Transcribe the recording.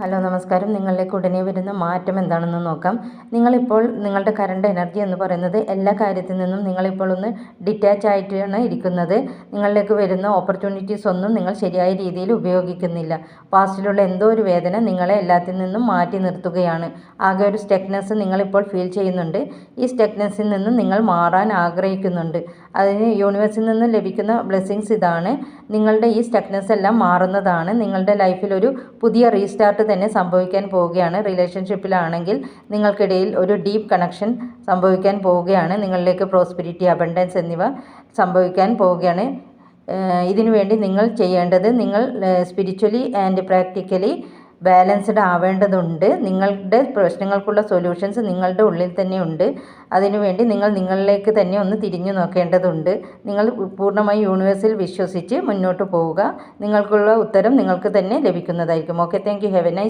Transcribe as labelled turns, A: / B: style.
A: Hello നമസ്കാരം. നിങ്ങളിലേക്ക് ഉടനെ വരുന്ന മാറ്റം എന്താണെന്ന് നോക്കാം. നിങ്ങളിപ്പോൾ നിങ്ങളുടെ കറണ്ട് എനർജി എന്ന് പറയുന്നത് എല്ലാ കാര്യത്തിൽ നിന്നും നിങ്ങളിപ്പോൾ ഒന്ന് ഡിറ്റാച്ച് ആയിട്ടാണ് ഇരിക്കുന്നത്. നിങ്ങളിലേക്ക് വരുന്ന ഓപ്പർച്യൂണിറ്റീസ് ഒന്നും നിങ്ങൾ ശരിയായ രീതിയിൽ ഉപയോഗിക്കുന്നില്ല. പാസ്റ്റിലുള്ള എന്തോ ഒരു വേദന നിങ്ങളെ എല്ലാത്തിൽ നിന്നും മാറ്റി നിർത്തുകയാണ്. ആകെ ഒരു സ്റ്റക്നെസ് നിങ്ങളിപ്പോൾ ഫീൽ ചെയ്യുന്നുണ്ട്. ഈ സ്റ്റക്നെസ്സിൽ നിന്നും നിങ്ങൾ മാറാൻ ആഗ്രഹിക്കുന്നുണ്ട്. അതിന് യൂണിവേഴ്സിൽ നിന്നും ലഭിക്കുന്ന ബ്ലെസ്സിങ്സ് ഇതാണ്: നിങ്ങളുടെ ഈ സ്റ്റക്നെസ് എല്ലാം മാറുന്നതാണ്. നിങ്ങളുടെ ലൈഫിൽ ഒരു പുതിയ റീസ്റ്റാർട്ട് തന്നെ സംഭവിക്കാൻ പോവുകയാണ്. റിലേഷൻഷിപ്പിലാണെങ്കിൽ നിങ്ങൾക്കിടയിൽ ഒരു ഡീപ്പ് കണക്ഷൻ സംഭവിക്കാൻ പോവുകയാണ്. നിങ്ങളിലേക്ക് പ്രോസ്പെരിറ്റി, അബണ്ടൻസ് എന്നിവ സംഭവിക്കാൻ പോവുകയാണ്. ഇതിനു വേണ്ടി നിങ്ങൾ ചെയ്യേണ്ടത്, നിങ്ങൾ സ്പിരിച്വലി ആൻഡ് പ്രാക്ടിക്കലി ബാലൻസ്ഡ് ആവേണ്ടതുണ്ട്. നിങ്ങളുടെ പ്രശ്നങ്ങൾക്കുള്ള സൊല്യൂഷൻസ് നിങ്ങളുടെ ഉള്ളിൽ തന്നെ ഉണ്ട്. അതിനുവേണ്ടി നിങ്ങൾ നിങ്ങളിലേക്ക് തന്നെ ഒന്ന് തിരിഞ്ഞു നോക്കേണ്ടതുണ്ട്. നിങ്ങൾ പൂർണ്ണമായി യൂണിവേഴ്സിൽ വിശ്വസിച്ച് മുന്നോട്ട് പോവുക. നിങ്ങൾക്കുള്ള ഉത്തരം നിങ്ങൾക്ക് തന്നെ ലഭിക്കുന്നതായിരിക്കും. Okay, thank you. Have A nice